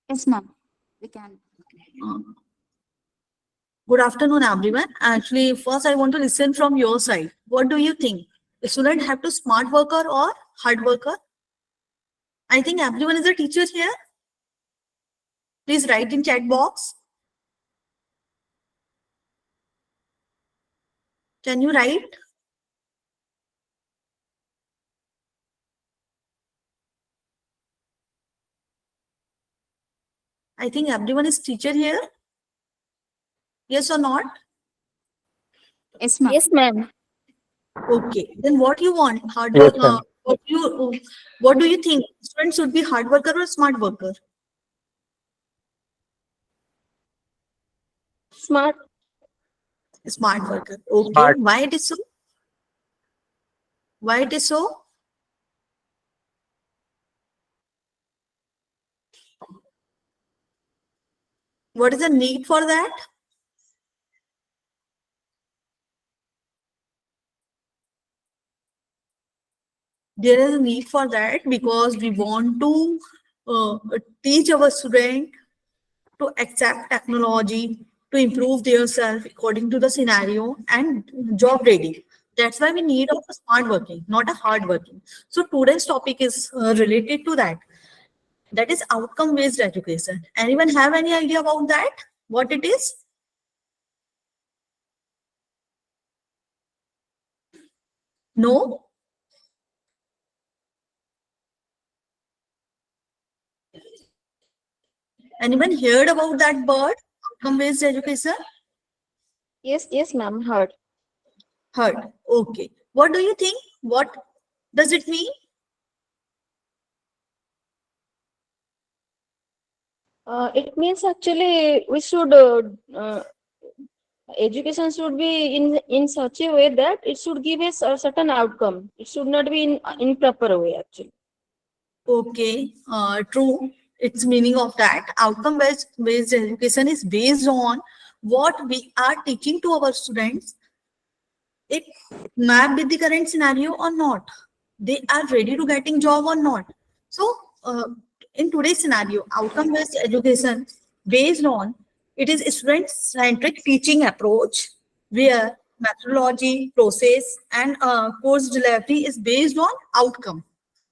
Yes, ma'am. We can. Good afternoon, everyone. Actually, first I want to listen from your side. What do you think? The student have to smart worker or hard worker? I think everyone is a teacher here. Please write in chat box. Can you write? I think everyone is teacher here. Yes or not? Yes, ma'am. Yes, ma'am. Okay. Then what you want? Hard Yes, work. ma'am. What do you think? Student should be hard worker or smart worker? Smart. Smart worker. Okay. Smart. Why it is so? Why it is so? What is the need for that? There is a need for that because we want to teach our student to accept technology, to improve their self according to the scenario and job ready. That's why we need of a smart working, not a hard working. So today's topic is related to that. That is outcome based education. Anyone have any idea about that? What it is? No? Anyone heard about that word? Outcome based education? Yes, yes, ma'am. Heard. Heard. Okay. What do you think? What does it mean? It means actually we should education should be in such a way that it should give us a certain outcome. It should not be in proper way actually. Okay, true. It's meaning of that. Outcome based education is based on what we are teaching to our students. It map with the current scenario or not. They are ready to getting job or not. So, in today's scenario, outcome based education based on it is student centric teaching approach where methodology, process, and course delivery is based on outcome,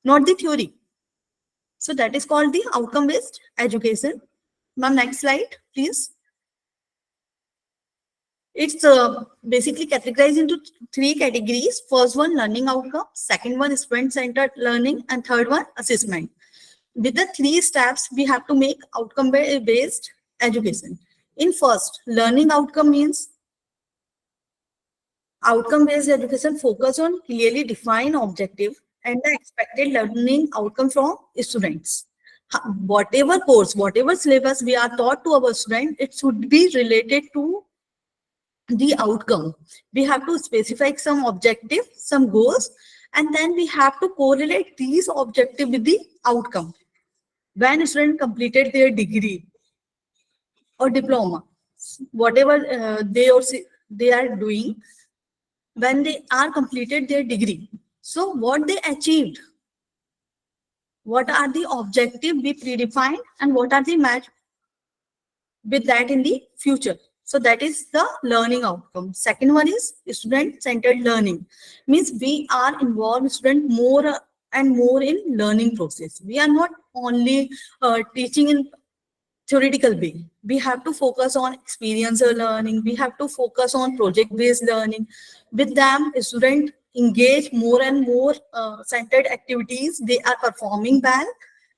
not the theory. So that is called the outcome-based education. Ma'am, next slide, please. It's basically categorized into three categories. First one, learning outcome. Second one, student-centered learning. And third one, assessment. With the three steps, we have to make outcome-based education. In first, learning outcome means outcome-based education focus on clearly defined objective and the expected learning outcome from students. Whatever course, whatever syllabus we are taught to our student, it should be related to the outcome. We have to specify some objective, some goals, and then we have to correlate these objective with the outcome. When student completed their degree or diploma, whatever they are doing, when they are completed their degree. So what they achieved, what are the objective we predefined and what are the match with that in the future. So that is the learning outcome. Second one is student-centered learning. Means we are involved student more and more in learning process. We are not only teaching in theoretical way. We have to focus on experiential learning. We have to focus on project-based learning. With them, students engage more and more centered activities. They are performing well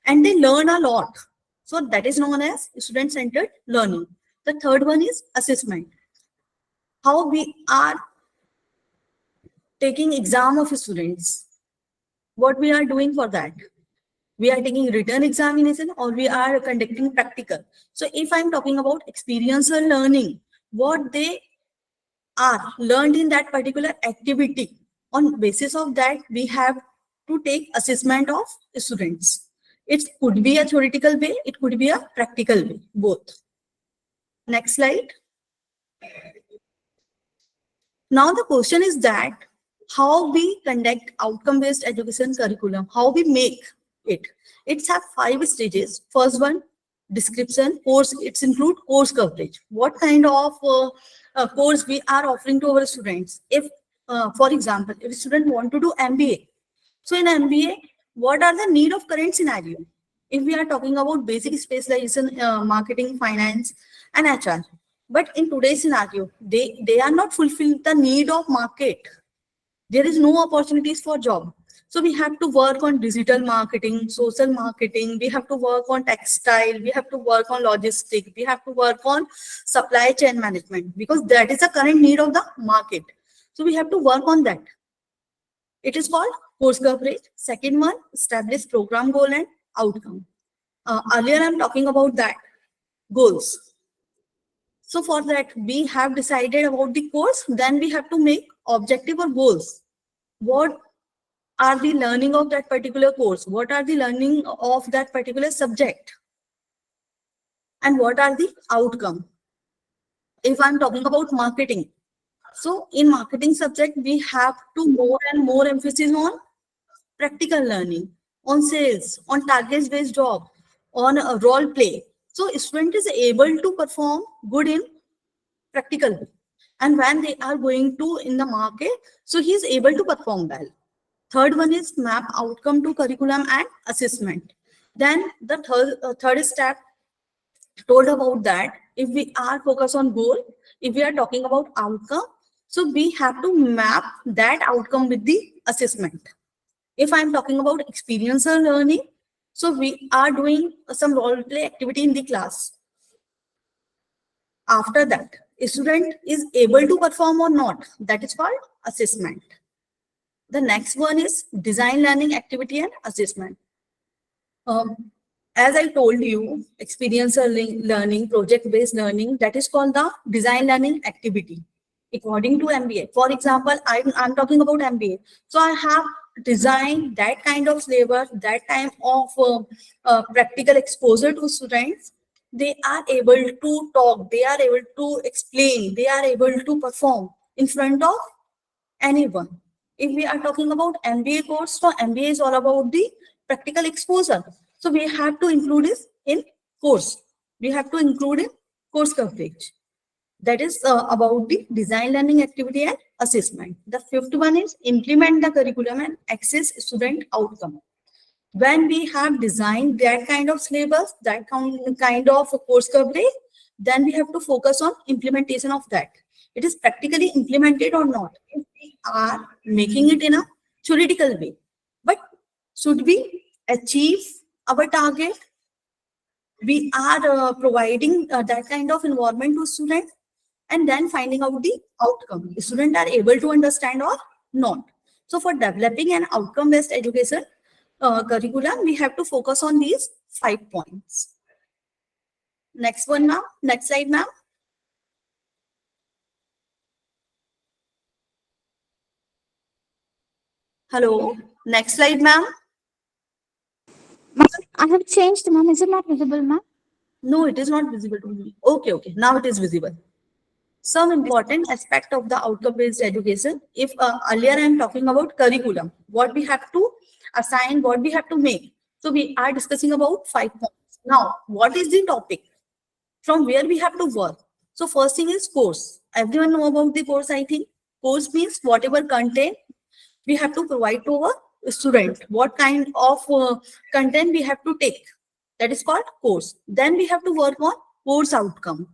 and they learn a lot. So that is known as student-centered learning. The third one is assessment. How we are taking exam of students. What we are doing for that? We are taking written examination or we are conducting practical. So if I'm talking about experiential learning, what they are learned in that particular activity, on basis of that, we have to take assessment of students. It could be a theoretical way, it could be a practical way, both. Next slide. Now the question is that how we conduct outcome-based education curriculum, how we make it. It's have 5 stages. First one, description, course. It's include course coverage. What kind of course we are offering to our students? If, for example, if a student want to do MBA, so in MBA, what are the need of current scenario? If we are talking about basic specialization, marketing, finance, and HR, but in today's scenario, they are not fulfilling the need of market. There is no opportunities for job. So we have to work on digital marketing, social marketing. We have to work on textile. We have to work on logistics. We have to work on supply chain management because that is the current need of the market. So we have to work on that. It is called course coverage. Second one, establish program goal and outcome. Earlier I'm talking about that, goals. So for that, we have decided about the course, then we have to make objective or goals. What are the learning of that particular course? What are the learning of that particular subject? And what are the outcome? If I'm talking about marketing, so in marketing subject, we have to more and more emphasis on practical learning, on sales, on target-based job, on a role play. So student is able to perform good in practical way. And when they are going to in the market, so he is able to perform well. Third one is map outcome to curriculum and assessment. Then the third step told about that if we are focused on goal, if we are talking about outcome, so we have to map that outcome with the assessment. If I'm talking about experiential learning, so we are doing some role play activity in the class. After that, a student is able to perform or not, that is called assessment. The next one is design learning activity and assessment. As I told you, experiential learning, project-based learning, that is called the design learning activity according to MBA. For example, I'm talking about MBA. So I have designed that kind of syllabus, that kind of practical exposure to students. They are able to talk, they are able to explain, they are able to perform in front of anyone. If we are talking about MBA course, so MBA is all about the practical exposure. So we have to include this in course. We have to include in course coverage. That is about the design learning activity and assessment. The fifth one is implement the curriculum and access student outcome. When we have designed that kind of syllabus, that kind of course coverage, then we have to focus on implementation of that. It is practically implemented or not. If we are making it in a theoretical way, but should we achieve our target? We are providing that kind of environment to students and then finding out the outcome. Students are able to understand or not. So for developing an outcome-based education curriculum, we have to focus on these 5 points. Next one, ma'am. Next slide, ma'am. Hello. Next slide, ma'am. Ma'am, I have changed, ma'am. Is it not visible, ma'am? No, it is not visible to me. Okay, okay. Now it is visible. Some important aspect of the outcome-based education. If earlier I am talking about curriculum, what we have to assign, what we have to make. So we are discussing about 5 points. Now, what is the topic? From where we have to work? So first thing is course. Everyone know about the course, I think. Course means whatever content we have to provide to our student. What kind of content we have to take. That is called course. Then we have to work on course outcome.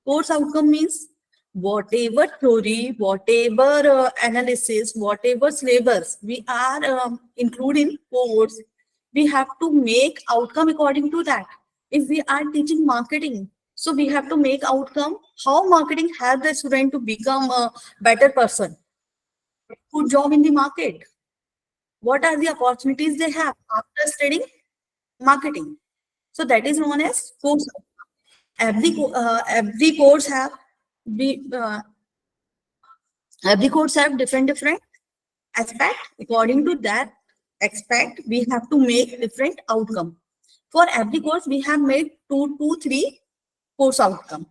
Course outcome means whatever theory, whatever analysis, whatever syllabus we are including course, we have to make outcome according to that. If we are teaching marketing, so we have to make outcome how marketing help the student to become a better person, good job in the market. What are the opportunities they have after studying marketing? So that is known as course. Every course have every course have different aspect. According to that aspect, we have to make different outcome. For every course, we have made 2 to 3 course outcome.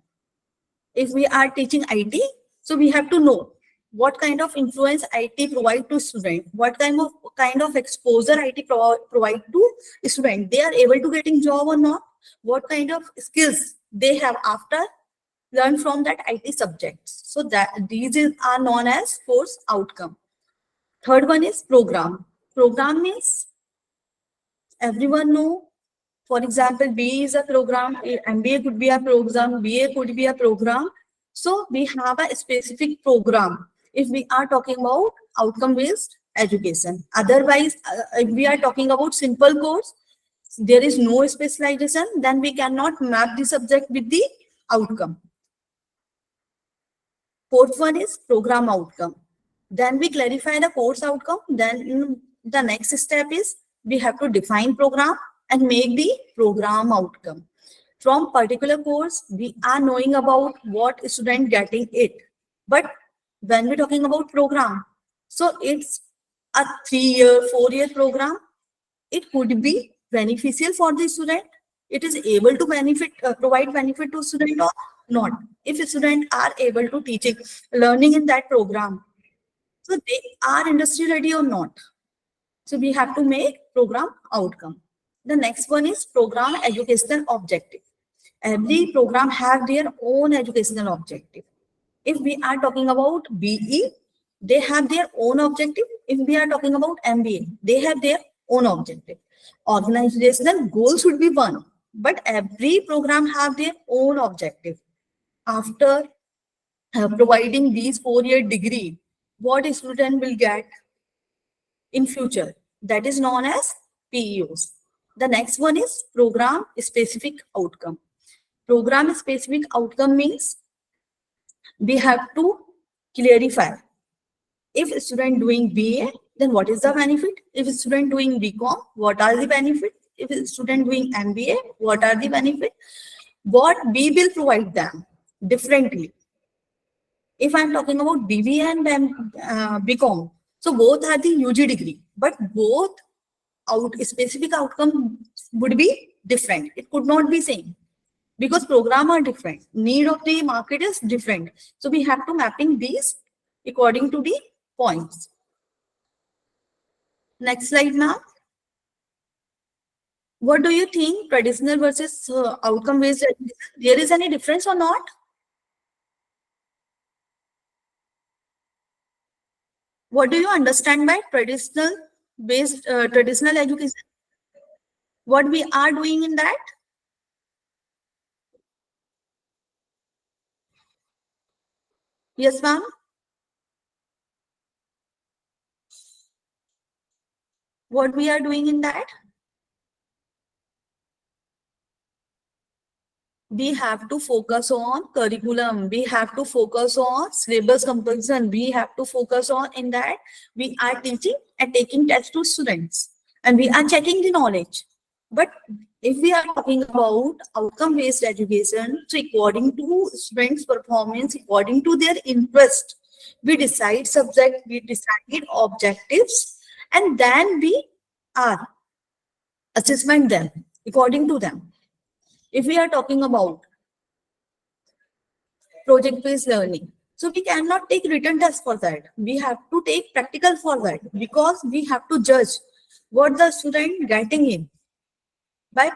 If we are teaching IT, so we have to know what kind of influence IT provide to student, what kind of exposure IT provide to student. They are able to getting job or not, what kind of skills they have after learn from that IT subjects. So that are known as course outcome. Third one is program. Program means everyone know. For example, BE is a program, MBA could be a program, BA could be a program. So we have a specific program if we are talking about outcome-based education. Otherwise, if we are talking about simple course, there is no specialization, then we cannot map the subject with the outcome. Fourth one is program outcome. Then we clarify the course outcome. Then the next step is we have to define program and make the program outcome. From particular course, we are knowing about what student getting it. But when we're talking about program, so it's a 3-year, 4-year program. It could be beneficial for the student. It is able to provide benefit to student or not. If students are able to teaching, learning in that program, so they are industry ready or not. So we have to make program outcome. The next one is program educational objective. Every program have their own educational objective. If we are talking about BE, they have their own objective. If we are talking about MBA, they have their own objective. Organizational goal should be one, but every program have their own objective. After providing these 4-year degree, what a student will get in future, that is known as PEOs. The next one is program specific outcome. Program specific outcome means we have to clarify. If a student doing BA, then what is the benefit? If a student doing BCom, what are the benefit? If a student doing MBA, what are the benefit? What we will provide them differently. If I'm talking about BBA and BCom, so both are the UG degree, but both specific outcome would be different. It could not be same because program are different. Need of the market is different. So we have to mapping these according to the points. Next slide, ma'am. What do you think traditional versus outcome-based education? There is any difference or not? What do you understand by traditional education? What we are doing in that? Yes, ma'am. What we are doing in that? We have to focus on curriculum. We have to focus on syllabus composition. We have to focus on in that we are teaching and taking tests to students and we are checking the knowledge. But if we are talking about outcome-based education, so according to students' performance, according to their interest, we decide subject, we decide objectives, and then we are assessment them according to them. If we are talking about project-based learning, so we cannot take written test for that. We have to take practical for that because we have to judge what the student getting in by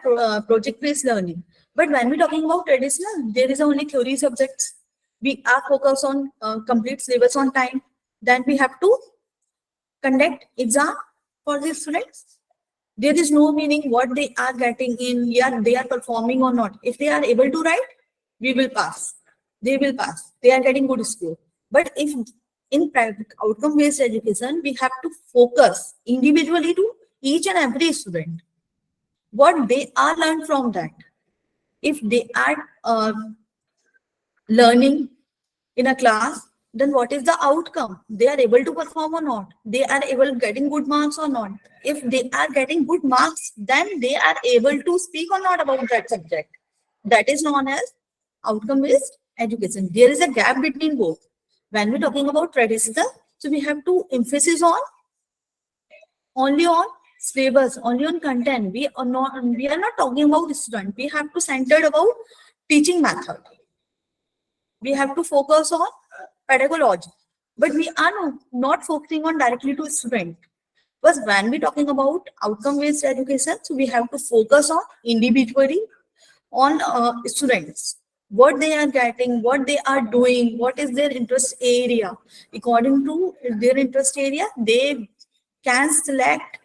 project-based learning. But when we're talking about traditional, there is only theory subjects. We are focused on complete syllabus on time. Then we have to conduct exam for the students. There is no meaning what they are getting in, yeah, they are performing or not. If they are able to write, we will pass. They will pass. They are getting good score. But if in private outcome-based education, we have to focus individually to each and every student. What they are learned from that. If they are learning in a class, then what is the outcome? They are able to perform or not? They are able getting good marks or not? If they are getting good marks, then they are able to speak or not about that subject. That is known as outcome-based education. There is a gap between both. When we're talking about traditional, so we have to emphasis on only on syllabus, only on content. We are not talking about student. We have to center about teaching method. We have to focus on pedagogy, but we are not focusing on directly to student. Because when we're talking about outcome-based education, so we have to focus on individually on students, what they are getting, what they are doing, what is their interest area. According to their interest area, they can select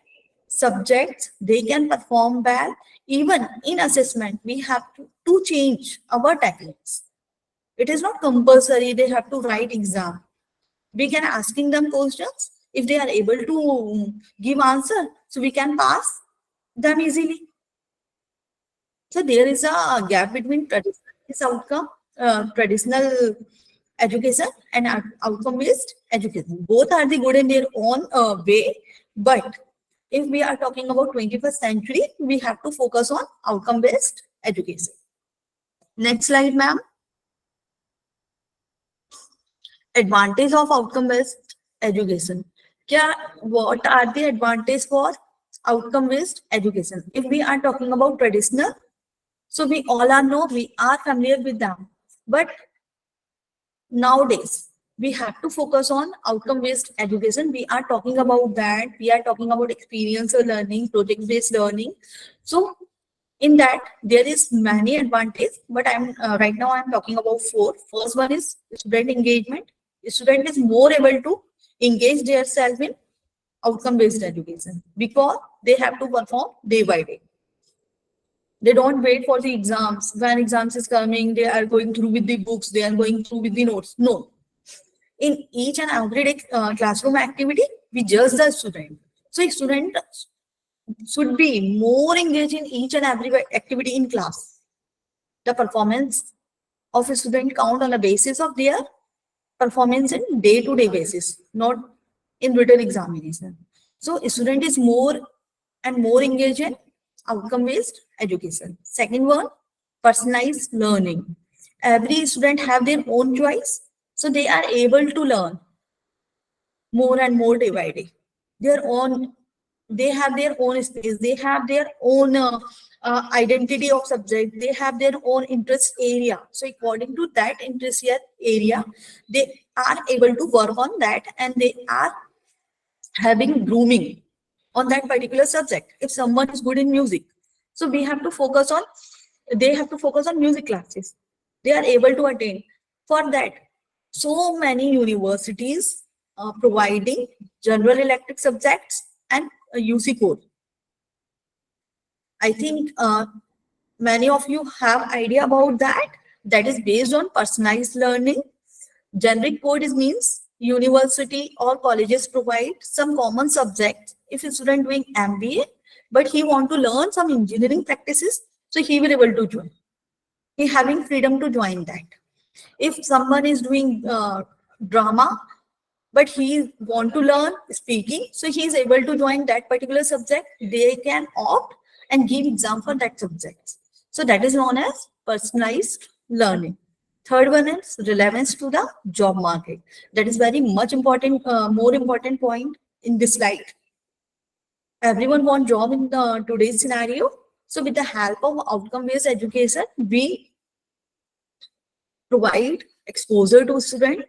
subjects, they can perform well. Even in assessment, we have to change our techniques. It is not compulsory they have to write exam. We can asking them questions. If they are able to give answer, so we can pass them easily. So there is a gap between traditional education and outcome-based education. Both are the good in their own way, but if we are talking about 21st century, we have to focus on outcome-based education. Next slide, ma'am. Advantage of outcome-based education. What are the advantages for outcome-based education? If we are talking about traditional, so we all we are familiar with them. But nowadays, we have to focus on outcome-based education. We are talking about that. We are talking about experiential learning, project-based learning. So in that, there is many advantages, but right now I'm talking about four. First one is student engagement. Student is more able to engage themselves in outcome-based education because they have to perform day by day. They don't wait for the exams. When exams is coming, they are going through with the books, they are going through with the notes. No. In each and every day classroom activity, we judge the student. So a student should be more engaged in each and every activity in class. The performance of a student count on the basis of their performance in day-to-day basis, not in written examination. So a student is more and more engaged in outcome-based education. Second one, personalized learning. Every student have their own choice, so they are able to learn more and more day by day. Their own, they have their own space, they have their own identity of subject, they have their own interest area. So according to that interest area, they are able to work on that and they are having grooming on that particular subject. If someone is good in music, so we have to focus on, they have to focus on music classes. They are able to attend. For that, so many universities providing general elective subjects and UC core. I think many of you have idea about that. That is based on personalized learning. Generic code means university or colleges provide some common subjects. If a student doing MBA, but he want to learn some engineering practices, so he will able to join. He having freedom to join that. If someone is doing drama, but he want to learn speaking, so he is able to join that particular subject. They can opt and give exam for that subject. So that is known as personalized learning. Third one is relevance to the job market. That is very much important, more important point in this slide. Everyone want job in the today's scenario. So with the help of outcome-based education, we provide exposure to students.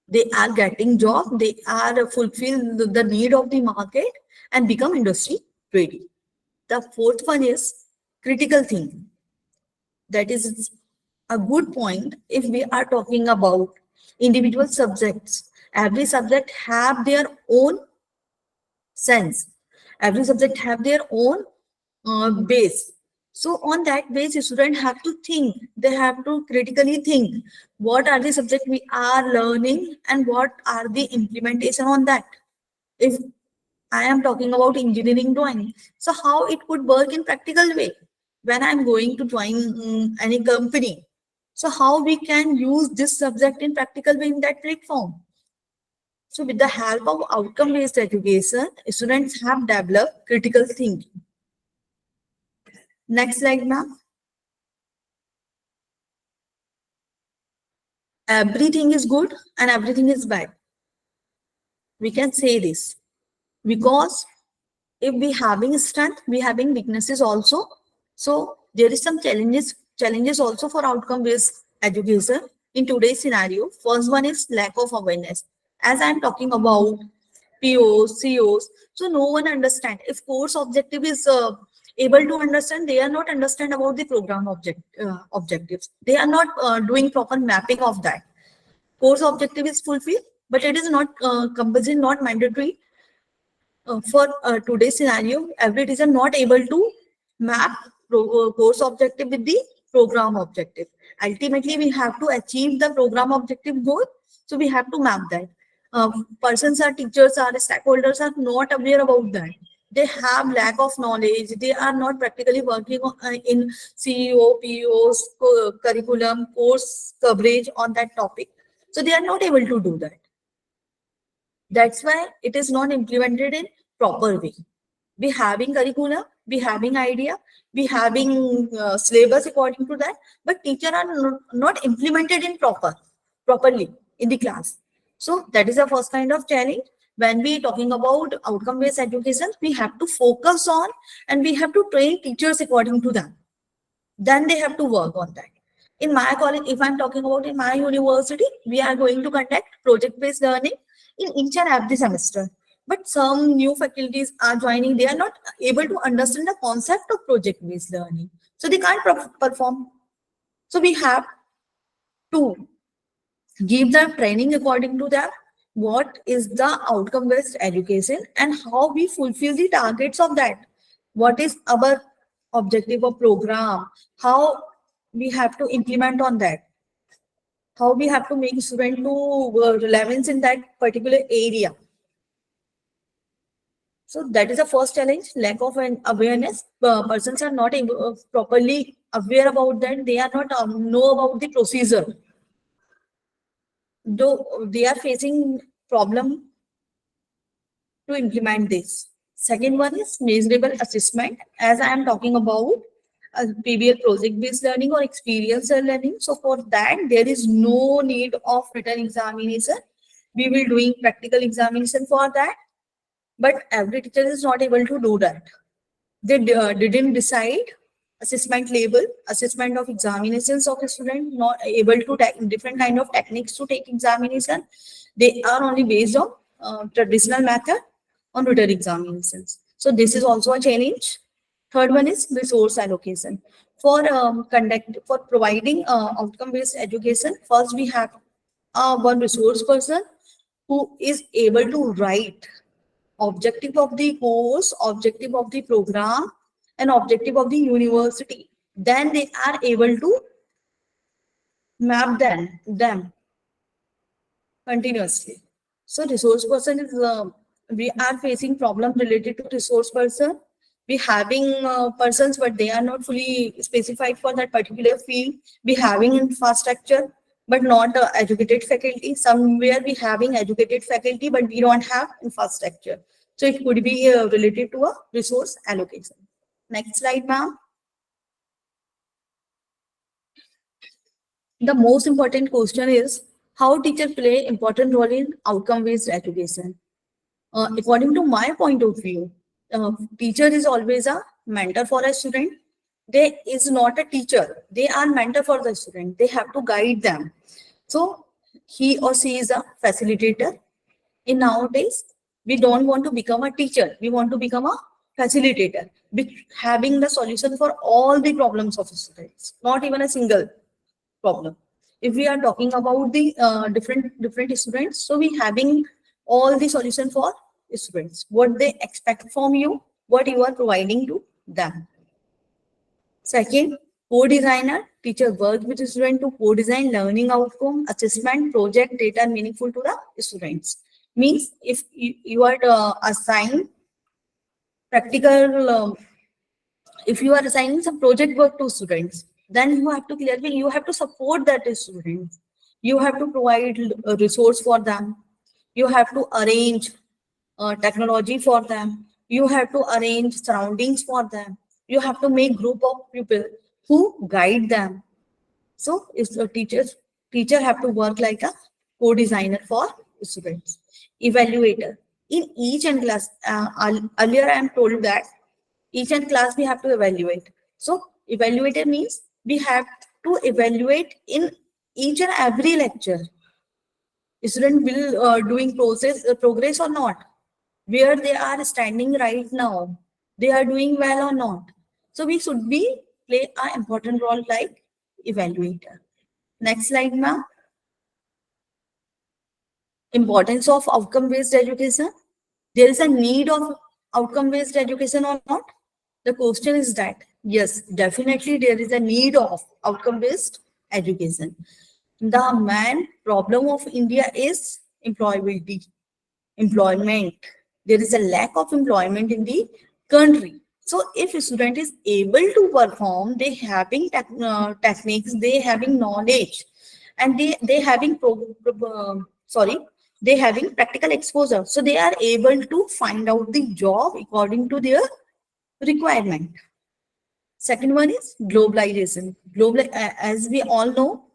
They are getting job, they are fulfill the need of the market and become industry ready. The fourth one is critical thinking. That is a good point. If we are talking about individual subjects, every subject have their own sense. Every subject have their own base. So on that base, students have to think. They have to critically think. What are the subjects we are learning and what are the implementation on that? If I am talking about engineering drawing, so how it could work in practical way when I'm going to join any company. So how we can use this subject in practical way in that platform. So with the help of outcome-based education, students have developed critical thinking. Next slide, ma'am. Everything is good and everything is bad. We can say this because if we having strength, we having weaknesses also. So there is some challenges also for outcome based education in today's scenario. First one is lack of awareness. As I'm talking about POs, COs, so no one understand. If course objective is able to understand, they are not understand about the program objectives. They are not doing proper mapping of that. Course objective is fulfilled, but it is not compulsory, not mandatory for today's scenario. Every teacher not able to map course objective with the program objective. Ultimately, we have to achieve the program objective goal, so we have to map that. Persons are teachers are stakeholders are not aware about that. They have lack of knowledge. They are not practically working in CEO, POs, curriculum, course coverage on that topic. So they are not able to do that. That's why it is not implemented in proper way. We having curriculum, we having idea, we having syllabus according to that, but teacher are not implemented in properly in the class. So that is the first kind of challenge. When we talking about outcome based education, we have to focus on and we have to train teachers according to them. Then they have to work on that. In my college, if I'm talking about in my university, we are going to conduct project-based learning in each and every semester. But some new faculties are joining, they are not able to understand the concept of project-based learning. So they can't perform. So we have to give them training according to them, what is the outcome based education and how we fulfill the targets of that, what is our objective of program, how we have to implement on that, how we have to make student to relevance in that particular area. So that is the first challenge, lack of an awareness. Persons are not able, properly aware about that, they are not know about the procedure, though they are facing problem to implement this. Second one is measurable assessment. As I am talking about PBL project-based learning or experiential learning. So for that, there is no need of written examination. We will doing practical examination for that, but every teacher is not able to do that. They didn't decide assessment label, assessment of examinations of a student, not able to take different kind of techniques to take examination. They are only based on traditional method on written examinations. So this is also a challenge. Third one is resource allocation. For providing outcome-based education, first we have one resource person who is able to write objective of the course, objective of the program, and objective of the university. Then they are able to map them continuously. So resource person is we are facing problem related to resource person. We having persons, but they are not fully specified for that particular field. We having infrastructure, but not educated faculty. Somewhere we having educated faculty, but we don't have infrastructure. So it could be related to a resource allocation. Next slide, ma'am. The most important question is how teacher play important role in outcome-based education. According to my point of view, teacher is always a mentor for a student. They is not a teacher. They are mentor for the student. They have to guide them. So he or she is a facilitator. In nowadays, we don't want to become a teacher. We want to become a facilitator, having the solution for all the problems of students, not even a single problem. If we are talking about the different students, so we having all the solution for students, what they expect from you, what you are providing to them. Second, co-designer, teacher work with the student to co-design learning outcome, assessment, project, data meaningful to the students. Means if you are assigned practical, if you are assigning some project work to students, then you have to clearly, you have to support that students. You have to provide a resource for them. You have to arrange technology for them. You have to arrange surroundings for them. You have to make group of people who guide them. So if the teacher have to work like a co-designer for students. Evaluator. In each and class, earlier I am told that each and class we have to evaluate. So evaluator means we have to evaluate in each and every lecture. Student will doing progress or not, where they are standing right now, they are doing well or not. So we should be play an important role like evaluator. Next slide, ma'am. Importance of outcome based education. There is a need of outcome based education or not? The question is that yes, definitely there is a need of outcome based education. The main problem of India is employability, employment. There is a lack of employment in the country. So if a student is able to perform, they having techniques, they having knowledge, and they having they having practical exposure. So they are able to find out the job according to their requirement. Second one is globalization. As we all know,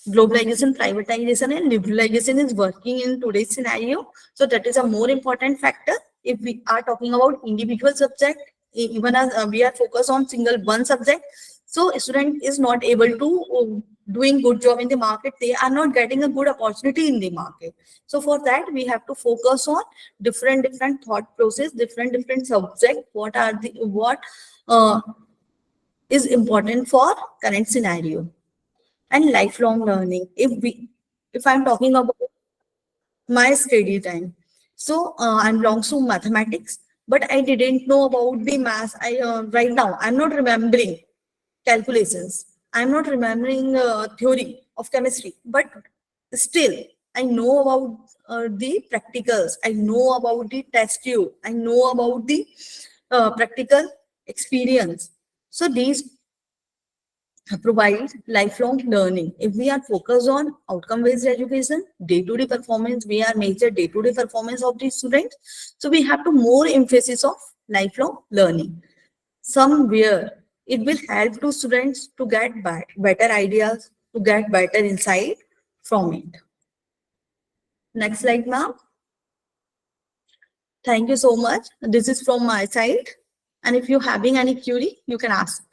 globalization, privatization, and liberalization is working in today's scenario. So that is a more important factor. If we are talking about individual subject, even as we are focused on single one subject, so a student is not able to doing good job in the market. They are not getting a good opportunity in the market. So for that, we have to focus on different thought process, different subject. What are the what is important for current scenario. And lifelong learning. If I'm talking about my study time, so I belongs to mathematics, but I didn't know about the math. I right now I'm not remembering calculations. I'm not remembering theory of chemistry, but still I know about the practicals. I know about the test tube. I know about the practical experience. So these provide lifelong learning. If we are focused on outcome-based education, day-to-day performance, we are measure day-to-day performance of the students. So we have to more emphasis of lifelong learning. Somewhere it will help to students to get better ideas, to get better insight from it. Next slide, ma'am. Thank you so much. This is from my side. And if you're having any query, you can ask.